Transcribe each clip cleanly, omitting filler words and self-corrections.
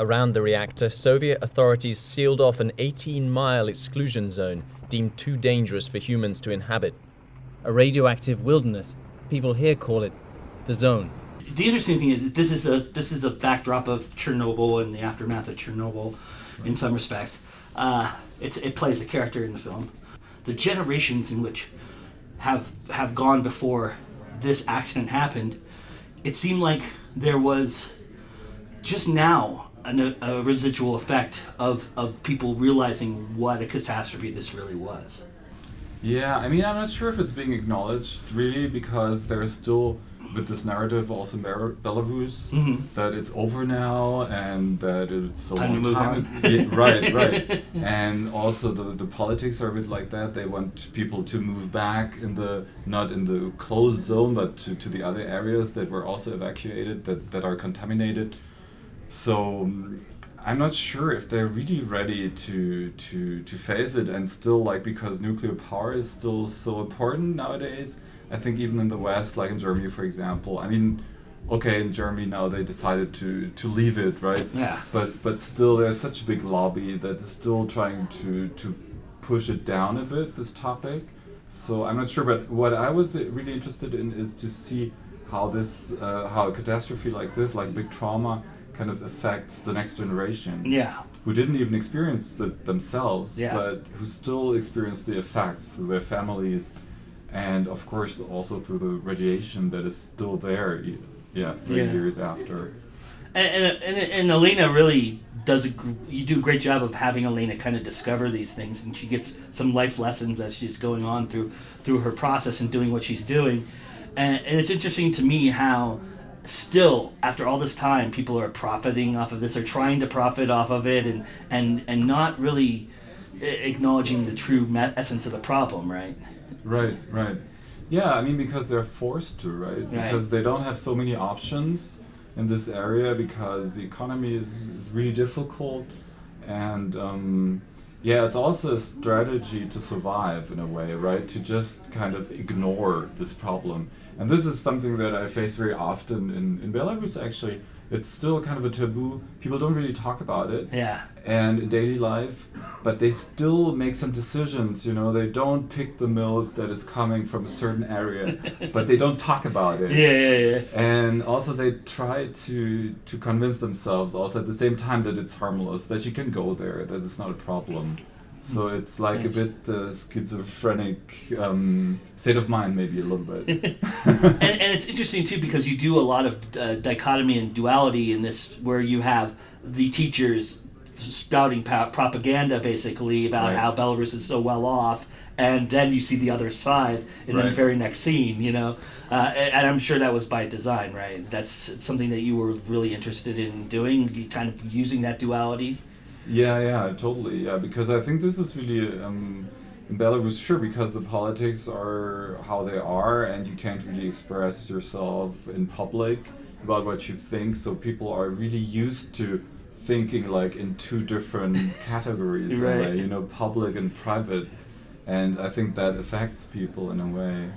Around the reactor, Soviet authorities sealed off an 18-mile exclusion zone deemed too dangerous for humans to inhabit. A radioactive wilderness. People here call it the zone. The interesting thing is this is a backdrop of Chernobyl and the aftermath of Chernobyl in some respects. It plays a character in the film. The generations in which have gone before this accident happened, it seemed like there was just now a residual effect of people realizing what a catastrophe this really was. Yeah, I mean, I'm not sure if it's being acknowledged, really, because there's still, with this narrative also in Belarus, that it's over now and that it's a long time. Yeah, right. And also the politics are a bit like that. They want people to move back not in the closed zone, but to the other areas that were also evacuated, that are contaminated. So I'm not sure if they're really ready to face it, and still, like, because nuclear power is still so important nowadays. I think even in the West, like in Germany, for example. I mean, okay, in Germany now they decided to leave it, right? Yeah. But still, there's such a big lobby that is still trying to push it down a bit, this topic. So I'm not sure, but what I was really interested in is to see how how a catastrophe like this, like big trauma, kind of affects the next generation. Yeah. Who didn't even experience it themselves, Yeah. but who still experience the effects through their families, and of course also through the radiation that is still there. Three years after. And Elena really you do a great job of having Elena kind of discover these things, and she gets some life lessons as she's going on through her process and doing what she's doing. And it's interesting to me how still, after all this time, people are profiting off of this, or trying to profit off of it, and not really acknowledging the true essence of the problem, right? Right. Yeah, I mean, because they're forced to, right? Because they don't have so many options in this area, because the economy is really difficult, and it's also a strategy to survive in a way, right? To just kind of ignore this problem. And this is something that I face very often in Belarus, actually. It's still kind of a taboo. People don't really talk about it. Yeah. And in daily life, but they still make some decisions, They don't pick the milk that is coming from a certain area, but they don't talk about it. Yeah. And also they try to convince themselves also at the same time that it's harmless, that you can go there, that it's not a problem. So it's like a bit schizophrenic state of mind, maybe a little bit. and it's interesting too, because you do a lot of dichotomy and duality in this, where you have the teachers spouting propaganda basically about how Belarus is so well off, and then you see the other side in the very next scene, and I'm sure that was by design, right? That's something that you were really interested in doing, kind of using that duality. Yeah, totally. Yeah, because I think this is really in Belarus, sure, because the politics are how they are, and you can't really express yourself in public about what you think. So people are really used to thinking like in two different categories, public and private, and I think that affects people in a way.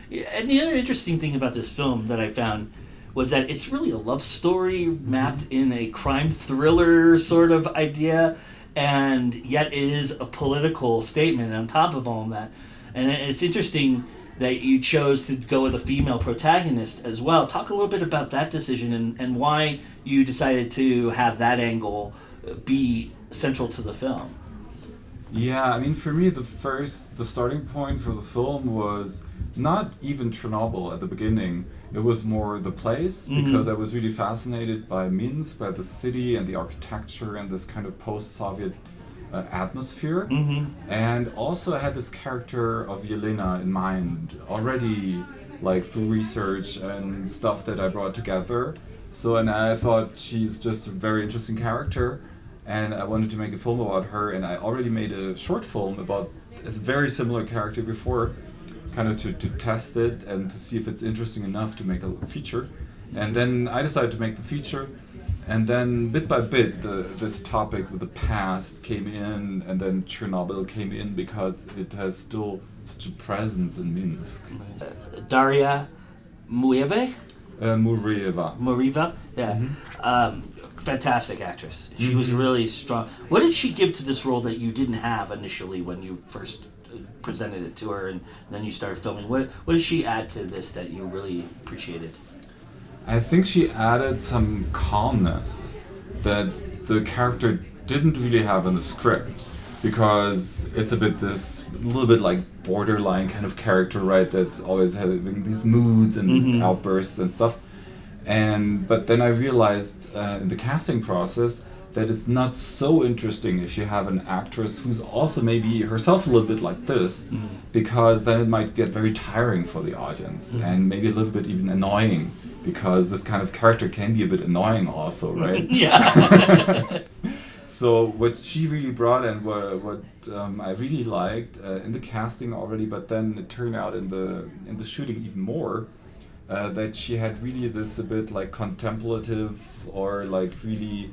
Yeah, and the other interesting thing about this film that I found was that it's really a love story mapped in a crime thriller sort of idea, and yet it is a political statement on top of all of that. And it's interesting that you chose to go with a female protagonist as well. Talk a little bit about that decision and why you decided to have that angle be central to the film. Yeah, I mean, for me, the starting point for the film was not even Chernobyl at the beginning. It was more the place, because I was really fascinated by Minsk, by the city and the architecture and this kind of post-Soviet atmosphere. And also I had this character of Yelena in mind already, like through research and stuff that I brought together. So, and I thought she's just a very interesting character, and I wanted to make a film about her, and I already made a short film about a very similar character before, kind of to test it and to see if it's interesting enough to make a feature. And then I decided to make the feature, and then bit by bit this topic with the past came in, and then Chernobyl came in because it has still such a presence in Minsk. Daria Murieva? Murieva. Murieva, yeah. fantastic actress. She was really strong. What did she give to this role that you didn't have initially when you first presented it to her, and then you started filming? What did she add to this that you really appreciated? I think she added some calmness that the character didn't really have in the script, because it's a little bit like borderline kind of character, right? That's always having these moods and these outbursts and stuff. But then I realized in the casting process that it's not so interesting if you have an actress who's also maybe herself a little bit like this, because then it might get very tiring for the audience and maybe a little bit even annoying, because this kind of character can be a bit annoying also, right? Yeah. So what she really brought, and what I really liked in the casting already, but then it turned out in the shooting even more, that she had really this a bit like contemplative or like really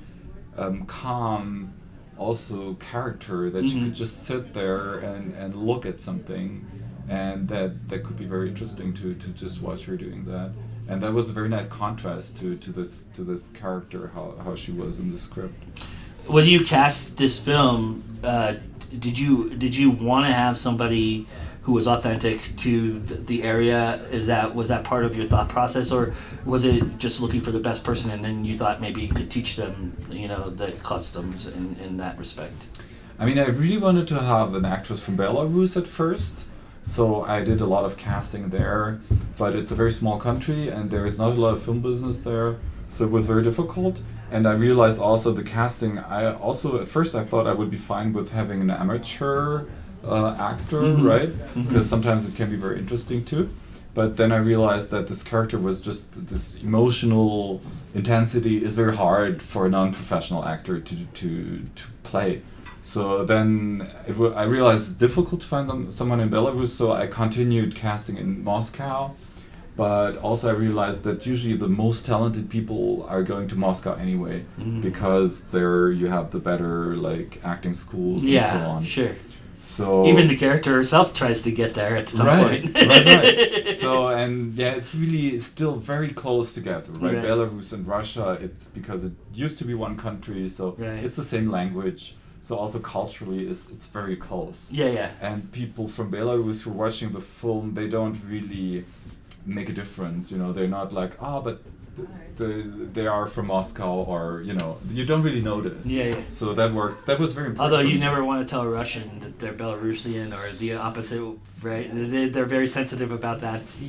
calm also character, that she could just sit there and look at something, and that could be very interesting to just watch her doing that. And that was a very nice contrast to this character, how she was in the script. When you cast this film, did you want to have somebody who was authentic to the area? Was that part of your thought process, or was it just looking for the best person, and then you thought maybe you could teach them, the customs in that respect? I mean, I really wanted to have an actress from Belarus at first, so I did a lot of casting there, but it's a very small country and there is not a lot of film business there, so it was very difficult. And I realized also the casting, at first I thought I would be fine with having an amateur actor, right? Because sometimes it can be very interesting too. But then I realized that this character was just, this emotional intensity is very hard for a non-professional actor to play. So then I realized it's difficult to find someone in Belarus, so I continued casting in Moscow. But also I realized that usually the most talented people are going to Moscow anyway, because there you have the better like acting schools and so on. Yeah, sure. So even the character herself tries to get there at some point. right. So, and yeah, it's really still very close together, right? Right. Belarus and Russia, it's because it used to be one country, so it's the same language. So also culturally, it's very close. Yeah. And people from Belarus who are watching the film, they don't really make a difference. They're not like, but they are from Moscow, or you don't really notice. Yeah. So that worked. That was very important. Although you never want to tell a Russian that they're Belarusian, or the opposite, right? They're very sensitive about that. It's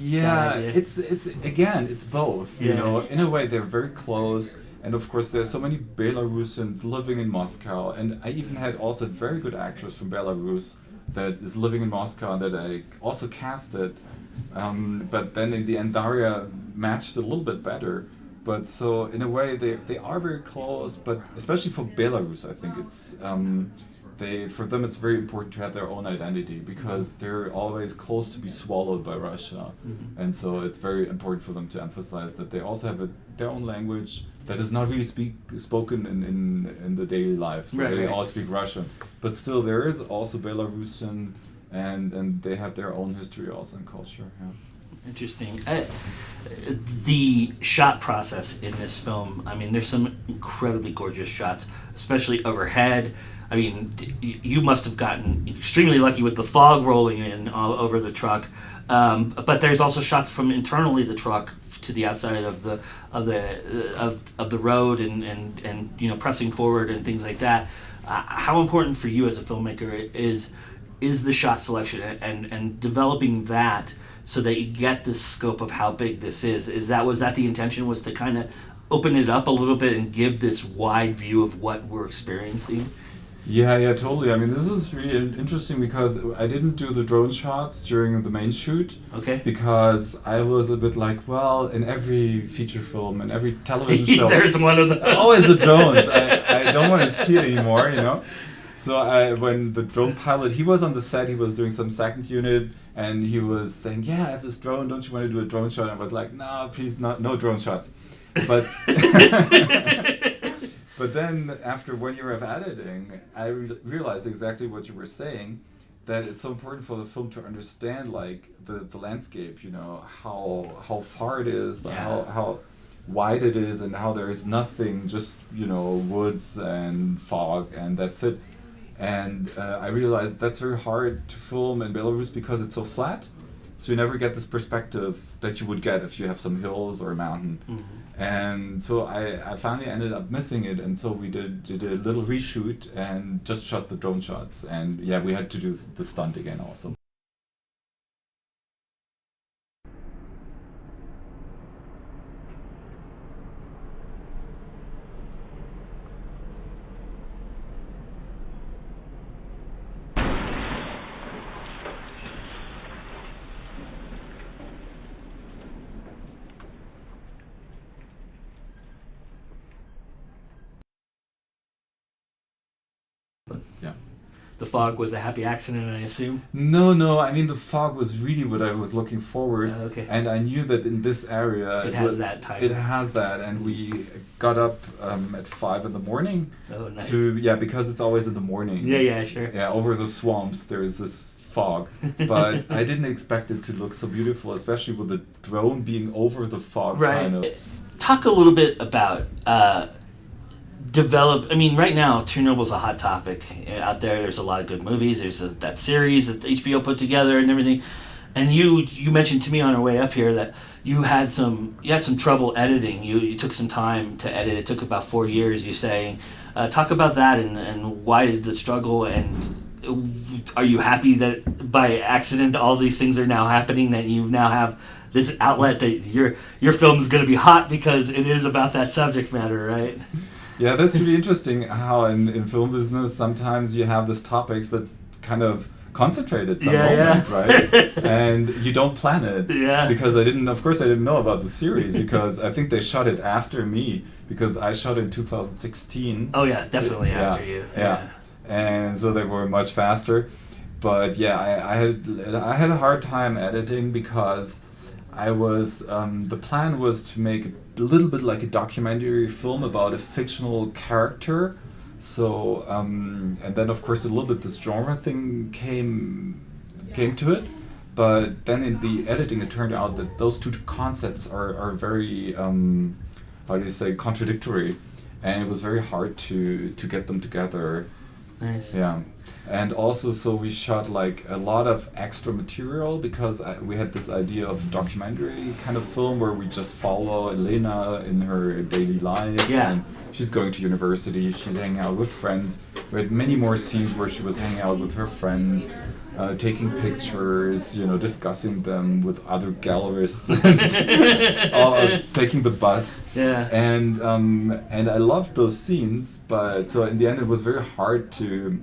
both. In a way they're very close. And of course, there's so many Belarusians living in Moscow, and I even had also a very good actress from Belarus that is living in Moscow that I also casted. But then in the end, Daria matched a little bit better. But so in a way, they are very close. But especially for Belarus, I think it's for them it's very important to have their own identity, because they're always close to be swallowed by Russia, and so it's very important for them to emphasize that they also have their own language that is not really spoken in the daily life. So they all speak Russian, but still there is also Belarusian. And they have their own history also and culture. Yeah. Interesting. The shot process in this film, I mean, there's some incredibly gorgeous shots, especially overhead. I mean, you must have gotten extremely lucky with the fog rolling in all over the truck. But there's also shots from internally the truck to the outside of the road and pressing forward and things like that. How important for you as a filmmaker is the shot selection and developing that so that you get the scope of how big this is? Was that the intention, was to kind of open it up a little bit and give this wide view of what we're experiencing? Yeah, totally. I mean, this is really interesting because I didn't do the drone shots during the main shoot. Okay. Because I was a bit like, well, in every feature film and every television show, there's one of those. Always the drones. I don't want to see it anymore, So when the drone pilot, he was on the set, he was doing some second unit, and he was saying, yeah, I have this drone, don't you want to do a drone shot? And I was like, no, please, no drone shots. But but then after 1 year of editing, I realized exactly what you were saying, that it's so important for the film to understand like the landscape, how far it is, how wide it is and how there is nothing, just woods and fog, and that's it. And I realized that's very hard to film in Belarus because it's so flat. So you never get this perspective that you would get if you have some hills or a mountain. And so I finally ended up missing it, and so we did a little reshoot and just shot the drone shots. And yeah, we had to do the stunt again also. Yeah. The fog was a happy accident, I assume? No. I mean, the fog was really what I was looking forward. Okay. And I knew that in this area... It has that time. It has that. And we got up at 5 in the morning. Oh, nice. Because it's always in the morning. Yeah, sure. Yeah, over the swamps, there's this fog. But I didn't expect it to look so beautiful, especially with the drone being over the fog. Right. Kind of. Talk a little bit about... right now Chernobyl's a hot topic out there. There's a lot of good movies. There's that series that HBO put together and everything. And you mentioned to me on our way up here that you had some trouble editing. You took some time to edit. It took about 4 years, you saying. Talk about that and why did the struggle, and are you happy that by accident all these things are now happening, that you now have this outlet that your film is going to be hot because it is about that subject matter, right? Yeah, that's really interesting how in film business sometimes you have these topics that kind of concentrate at some moment, right? And you don't plan it. Yeah. Because I didn't know about the series because I think they shot it after me because I shot in 2016. Oh yeah, definitely after you. Yeah. And so they were much faster. But yeah, I had a hard time editing because I was the plan was to make a little bit like a documentary film about a fictional character. So and then of course a little bit this genre thing came to it. But then in the editing it turned out that those two concepts are very contradictory, and it was very hard to get them together. Nice. Yeah. And also, so we shot like a lot of extra material because we had this idea of documentary kind of film where we just follow Elena in her daily life. Yeah. And she's going to university, she's hanging out with friends. We had many more scenes where she was hanging out with her friends, taking pictures, discussing them with other gallerists, taking the bus. Yeah. And I loved those scenes, but so in the end it was very hard to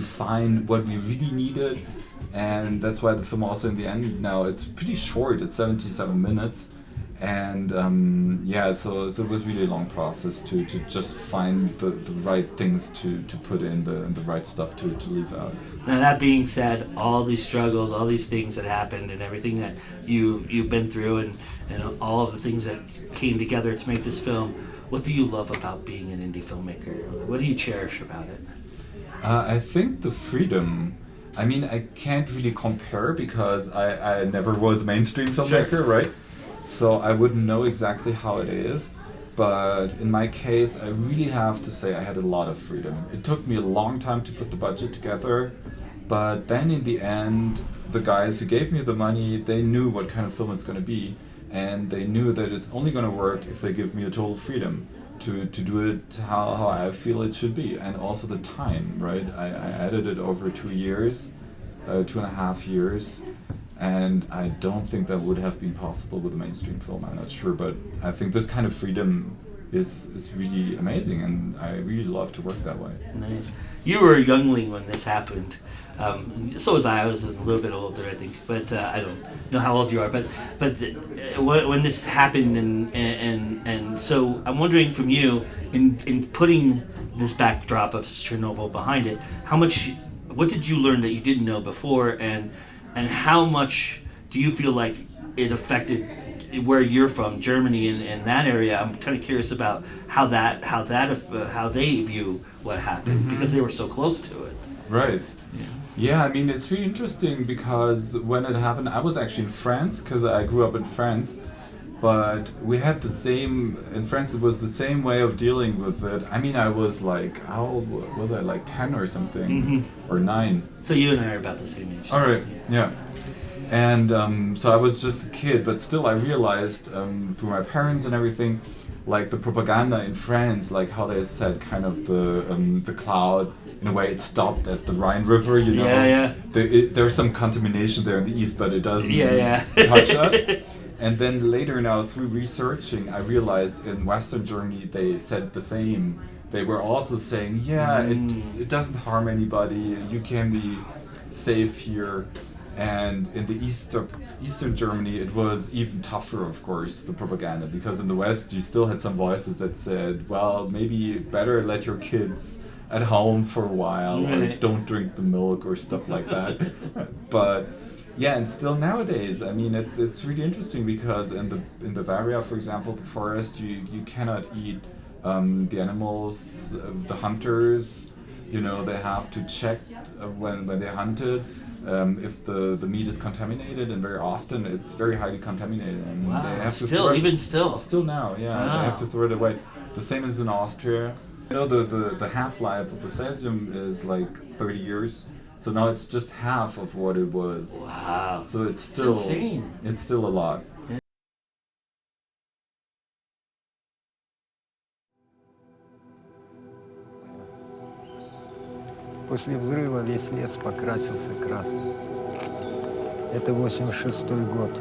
find what we really needed, and that's why the film also in the end now it's pretty short. It's 77 minutes, and so it was really a long process to just find the right things to put in the right stuff to leave out. Now that being said, all these struggles, all these things that happened, and everything that you've been through, and all of the things that came together to make this film, what do you love about being an indie filmmaker? What do you cherish about it? I think the freedom. I mean, I can't really compare because I never was a mainstream filmmaker, Sure. right? So I wouldn't know exactly how it is. But in my case, I really have to say I had a lot of freedom. It took me a long time to put the budget together, but then in the end, the guys who gave me the money, they knew what kind of film it's going to be, and they knew that it's only going to work if they give me a total freedom to do it how I feel it should be, and also the time, right? I edited over 2 years, 2.5 years, and I don't think that would have been possible with a mainstream film. I'm not sure, but I think this kind of freedom is really amazing, and I really love to work that way. Nice. You were a youngling when this happened. So was I. I was a little bit older, I think, but I don't know how old you are. But when this happened, and so I'm wondering from you, in putting this backdrop of Chernobyl behind it, what did you learn that you didn't know before, and how much do you feel like it affected where you're from, Germany, and that area? I'm kind of curious about how they view what happened, because they were so close to it. Right. Yeah, I mean, it's really interesting because when it happened, I was actually in France because I grew up in France, but we had the same, in France it was the same way of dealing with it. I mean, I was like, how old was I, like 10 or something, or 9. So you and I are about the same age. All right, yeah. And so I was just a kid, but still I realized through my parents and everything, like the propaganda in France, like how they said kind of the cloud, in a way it stopped at the Rhine River, you know. Yeah. There's some contamination there in the east, but it doesn't Yeah. touch us. And then later now, through researching, I realized in Western Germany they said the same. They were also saying, yeah, it doesn't harm anybody, you can be safe here. And in the Eastern Germany, it was even tougher, of course, the propaganda, because in the West you still had some voices that said, well, maybe better let your kids at home for a while, or don't drink the milk or stuff like that. But yeah, and still nowadays, I mean, it's really interesting, because in Bavaria, for example, the forest, you cannot eat the animals, the hunters. You know, they have to check when they hunted if the meat is contaminated, and very often it's very highly contaminated. And Wow, they have to still now, yeah, wow. They have to throw it away. The same as in Austria. You know, the half-life of the cesium is like 30 years. So now it's just half of what it was. Wow. So it's still insane. It's still a lot. После взрыва весь лес покрасился красным. Это 86-й год.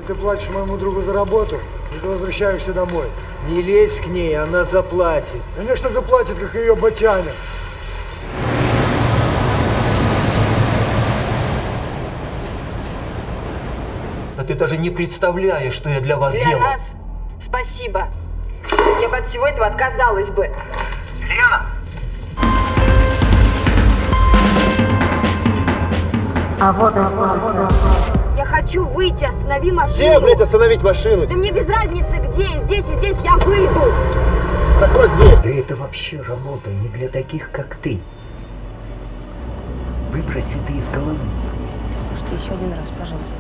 Ты платишь моему другу за работу, и ты возвращаешься домой. Не лезь к ней, она заплатит. Конечно, заплатит, как ее ботяня. А ты даже не представляешь, что я для вас Для делаю. нас спасибо. Я бы от всего этого отказалась бы. Лена! Я хочу выйти, останови машину. Где, блядь, остановить машину? Да мне без разницы где, здесь и здесь я выйду. Закрой дверь. Да это вообще работа не для таких, как ты. Выбрось это из головы. Слушайте, еще один раз, пожалуйста.